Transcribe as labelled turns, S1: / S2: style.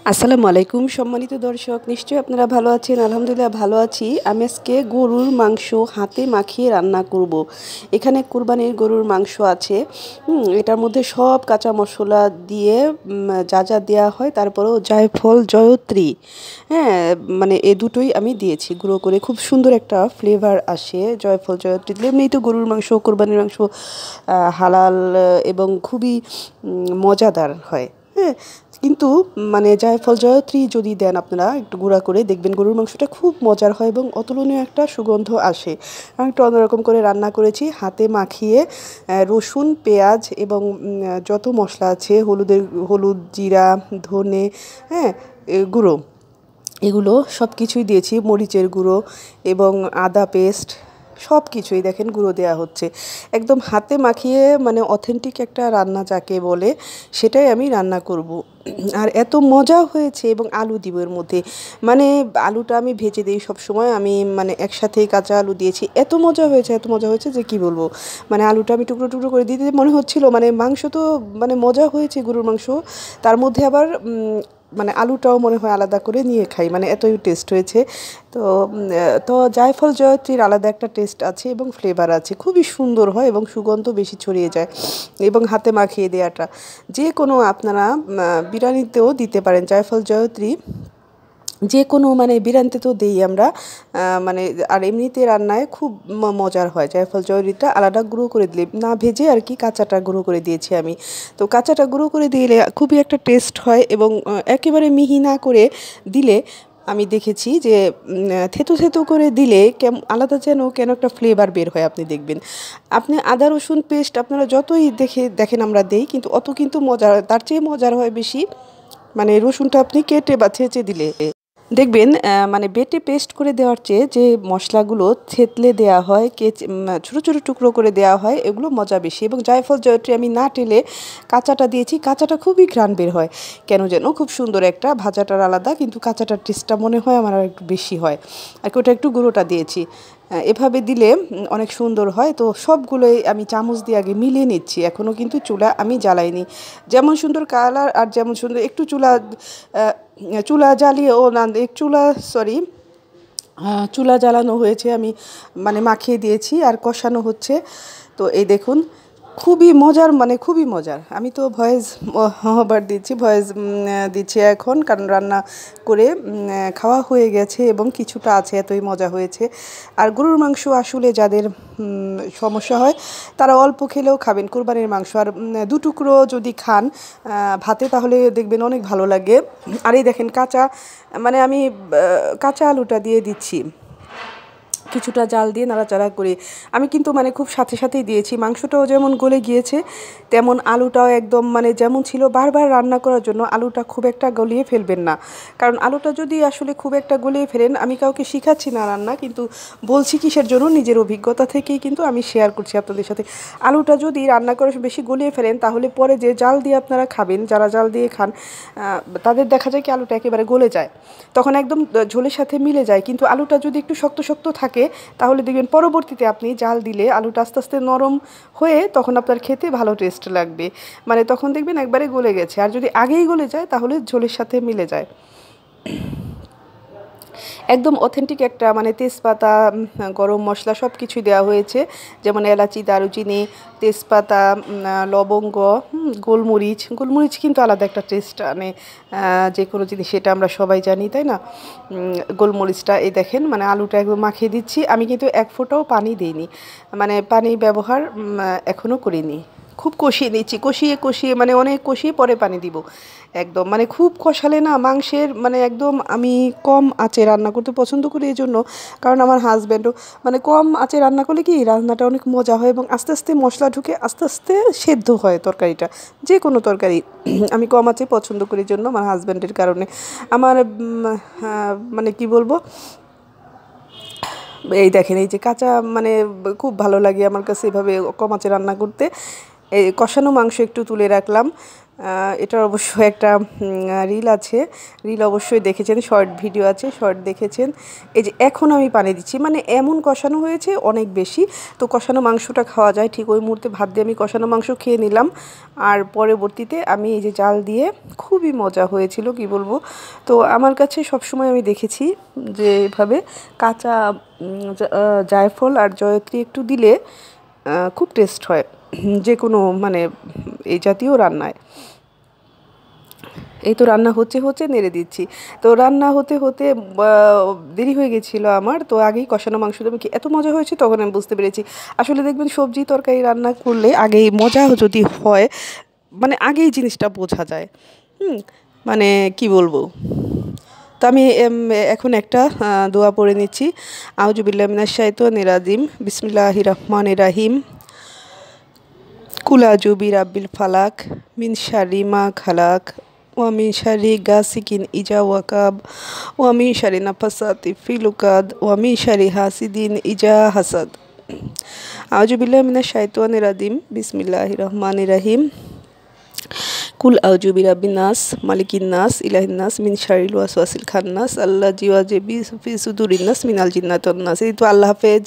S1: আসসালামু আলাইকুম সম্মানিত দর্শক, নিশ্চয়ই আপনারা ভালো আছেন। আলহামদুলিল্লাহ ভালো আছি। আমি আজকে গরুর মাংস হাতে মাখিয়ে রান্না করব। এখানে কুরবানির গরুর মাংস আছে। এটার মধ্যে সব কাঁচা মশলা দিয়ে যা যা দেওয়া হয়, তারপরেও জায়ফল জয়ত্রী, হ্যাঁ, মানে এ দুটোই আমি দিয়েছি গুঁড়ো করে। খুব সুন্দর একটা ফ্লেভার আসে জয়ফল জয়ত্রী দিলে। এমনিই তো গরুর মাংস, কোরবানির মাংস হালাল এবং খুবই মজাদার হয়। হ্যাঁ, কিন্তু মানে জায়ফল জয়ত্রী যদি দেন আপনারা একটু গুঁড়া করে, দেখবেন গরুর মাংসটা খুব মজার হয় এবং অতুলনীয় একটা সুগন্ধ আসে। আমি একটু অন্যরকম করে রান্না করেছি, হাতে মাখিয়ে রসুন, পেঁয়াজ এবং যত মশলা আছে, হলুদ, জিরা, ধনে, হ্যাঁ, গুঁড়ো, এগুলো সব কিছুই দিয়েছি, মরিচের গুঁড়ো এবং আদা পেস্ট, সব কিছুই দেখেন গুঁড়ো দেওয়া হচ্ছে। একদম হাতে মাখিয়ে, মানে অথেন্টিক একটা রান্না যাকে বলে, সেটাই আমি রান্না করব। আর এত মজা হয়েছে। এবং আলু দিব এর মধ্যে, মানে আলুটা আমি ভেজে দিই সবসময়, আমি মানে একসাথেই কাঁচা আলু দিয়েছি। এত মজা হয়েছে, এত মজা হয়েছে যে কি বলবো। মানে আলুটা আমি টুকরো টুকরো করে দিতে মনে হচ্ছিল, মানে মাংস তো মানে মজা হয়েছে গরুর মাংস, তার মধ্যে আবার মানে আলুটাও মনে হয় আলাদা করে নিয়ে খাই, মানে এতই টেস্ট হয়েছে। তো তো জায়ফল জয়ত্রীর আলাদা একটা টেস্ট আছে এবং ফ্লেভার আছে, খুবই সুন্দর হয় এবং সুগন্ধ বেশি ছড়িয়ে যায়। এবং হাতে মাখিয়ে দেওয়াটা যে কোনো আপনারা বিরিয়ানিতেও দিতে পারেন জায়ফল জয়ত্রী, যে কোনো মানে বিরিয়ানিতে তো দেই আমরা, মানে আর এমনিতে রান্নায় খুব মজার হয়। জায়ফল জয়রিটা আলাদা গুঁড়ো করে দিলে, না ভেজে আর কি, কাঁচাটা গুঁড়ো করে দিয়েছি আমি। তো কাঁচাটা গুঁড়ো করে দিলে খুবই একটা টেস্ট হয় এবং একেবারে মিহি না করে দিলে আমি দেখেছি যে থেতো থেতো করে দিলে আলাদা যেন কেন একটা ফ্লেভার বের হয়, আপনি দেখবেন। আপনি আদা রসুন পেস্ট আপনারা যতই দেখেন আমরা দেই, কিন্তু অত কিন্তু মজার, তার চেয়ে মজার হয় বেশি মানে রসুনটা আপনি কেটে বা ছেঁচে দিলে। দেখবেন মানে বেটে পেস্ট করে দেওয়ার চেয়ে যে মশলাগুলো থেতলে দেওয়া হয়, ছোটো ছোটো টুকরো করে দেওয়া হয়, এগুলো মজা বেশি। এবং জায়ফল জয়ত্রী আমি না টেলে কাঁচাটা দিয়েছি, কাঁচাটা খুবই ঘ্রাণ বের হয় কেন যেন, খুব সুন্দর একটা। ভাজাটার আলাদা, কিন্তু কাঁচাটার টেস্টটা মনে হয় আমার আর একটু বেশি হয়, আর কি ওটা একটু গুঁড়োটা দিয়েছি। এভাবে দিলে অনেক সুন্দর হয়। তো সবগুলোই আমি চামচ দিয়ে আগে মিলিয়ে নিচ্ছি, এখনও কিন্তু চুলা আমি জ্বালাইনি। যেমন সুন্দর কালার আর যেমন সুন্দর একটু চুলা জ্বালিয়ে, ও না, সরি, চুলা জ্বালানো হয়েছে, আমি মানে মাখিয়ে দিয়েছি আর কষানো হচ্ছে। তো এই দেখুন, খুবই মজার, মানে খুবই মজার। আমি তো ভয়েস ওভার দিচ্ছি, দিচ্ছি এখন, কারণ রান্না করে খাওয়া হয়ে গেছে এবং কিছুটা আছে, এতই মজা হয়েছে। আর গরুর মাংস আসলে যাদের সমস্যা হয়, তারা অল্প খেলেও খাবেন কোরবানির মাংস। আর দু টুকরো যদি খান ভাতে, তাহলে দেখবেন অনেক ভালো লাগে। আর এই দেখেন কাঁচা, মানে আমি কাঁচা আলুটা দিয়ে দিচ্ছি, কিছুটা জাল দিয়ে নাড়াচাড়া করে। আমি কিন্তু মানে খুব সাথে সাথেই দিয়েছি, মাংসটাও যেমন গলে গিয়েছে, তেমন আলুটাও একদম মানে যেমন ছিল। বারবার রান্না করার জন্য আলুটা খুব একটা গলিয়ে ফেলবেন না, কারণ আলুটা যদি আসলে খুব একটা গলিয়ে ফেলেন, আমি কাউকে শিখাচ্ছি না রান্না, কিন্তু বলছি কিসের জন্য, নিজের অভিজ্ঞতা থেকেই কিন্তু আমি শেয়ার করছি আপনাদের সাথে। আলুটা যদি রান্না করে বেশি গলিয়ে ফেলেন, তাহলে পরে যে জাল দিয়ে আপনারা খাবেন, যারা জাল দিয়ে খান, তাদের দেখা যায় কি আলুটা একেবারে গলে যায়, তখন একদম ঝোলের সাথে মিলে যায়। কিন্তু আলুটা যদি একটু শক্ত শক্ত থাকে, তাহলে দেখবেন পরবর্তীতে আপনি জাল দিলে আলুটা আস্তে আস্তে নরম হয়ে তখন আপনার খেতে ভালো টেস্ট লাগবে, মানে তখন দেখবেন একবারে গলে গেছে। আর যদি আগেই গলে যায়, তাহলে ঝোলের সাথে মিলে যায়। একদম অথেন্টিক একটা, মানে তেজপাতা, গরম মশলা সব কিছুই দেওয়া হয়েছে, যেমন এলাচি, দারুচিনি, তেজপাতা, লবঙ্গ, গোলমরিচ। গোলমরিচ কিন্তু আলাদা একটা টেস্ট আনে যে কোনো জিনিস, সেটা আমরা সবাই জানি, তাই না? গোলমরিচটা, এই দেখেন, মানে আলুটা একদম মাখিয়ে দিচ্ছি। আমি কিন্তু এক ফোঁটাও পানি দিইনি, মানে পানি ব্যবহার এখনও করিনি। খুব কষিয়ে নিচ্ছি, কষিয়ে কষিয়ে, মানে অনেক কষিয়ে পরে পানি দিব। একদম মানে খুব কষালে না মাংসের, মানে একদম আমি কম আঁচে রান্না করতে পছন্দ করি, এই জন্য। কারণ আমার হাজব্যান্ডও, মানে কম আঁচে রান্না করলে কি রান্নাটা অনেক মজা হয় এবং আস্তে আস্তে মশলা ঢুকে আস্তে আস্তে সেদ্ধ হয় তরকারিটা, যে কোনো তরকারি। আমি কম আঁচে পছন্দ করি জন্য, আমার হাজব্যান্ডের কারণে। আমার মানে কি বলবো, এই দেখেন, এই যে কাঁচা, মানে খুব ভালো লাগে আমার কাছে এভাবে কম আঁচে রান্না করতে। এই কষানো মাংস একটু তুলে রাখলাম। এটার অবশ্য একটা রিল আছে, রিল অবশ্যই দেখেছেন, শর্ট ভিডিও আছে, শর্ট দেখেছেন। এই যে এখন আমি পানি দিচ্ছি, মানে এমন কষানো হয়েছে অনেক বেশি, তো কষানো মাংসটা খাওয়া যায়। ঠিক ওই মুহূর্তে ভাত দিয়ে আমি কষানো মাংস খেয়ে নিলাম। আর পরবর্তীতে আমি এই যে জাল দিয়ে, খুবই মজা হয়েছিল কি বলবো। তো আমার কাছে সবসময় আমি দেখেছি যে এভাবে কাঁচা জায়ফল আর জয়ত্রী একটু দিলে খুব টেস্ট হয় যে কোনো মানে এই জাতীয় রান্নায়। এই তো রান্না হচ্ছে হচ্ছে নেড়ে দিচ্ছি। তো রান্না হতে হতে দেরি হয়ে গেছিলো আমার, তো আগেই কষানো মাংস দেবে কি এত মজা হয়েছে, তখন আমি বুঝতে পেরেছি আসলে দেখবেন সবজি তরকারি রান্না করলে আগেই মজা যদি হয়, মানে আগেই জিনিসটা বোঝা যায়। মানে কি বলবো। তো আমি এখন একটা দোয়া পড়ে নিচ্ছি। আউযু বিল্লাহি মিনাশ শাইতানির রাজিম, বিসমিল্লাহির রহমানির রহিম। কুল আউযু বিরাব্বিল ফালাক, মিন শাররি মা খালাক, ওয়া মিন শাররি গাসিকিন ইজা ওয়াকাব, ওয়া মিন শাররি নাফাসাতি ফিল উকাদ, ওয়া মিন শাররি হাসিদিন ইজা হাসাদ। আউযু বিল্লাহি মিনাশ শাইতানির রাজিম, বিসমিল্লাহির রহমানির রহিম। কুল আউযু বিরাব্বিন নাস, মালিকিন নাস, ইলাহিন নাস, মিন শাররিল ওয়াসওয়াসিল খান্নাস, আল্লাযী ইউওয়াসওয়িসু ফি সুদুরিন নাস মিনাল জিন্নাতি ওয়ান নাস। এই তো, আল্লাহ হাফেজ।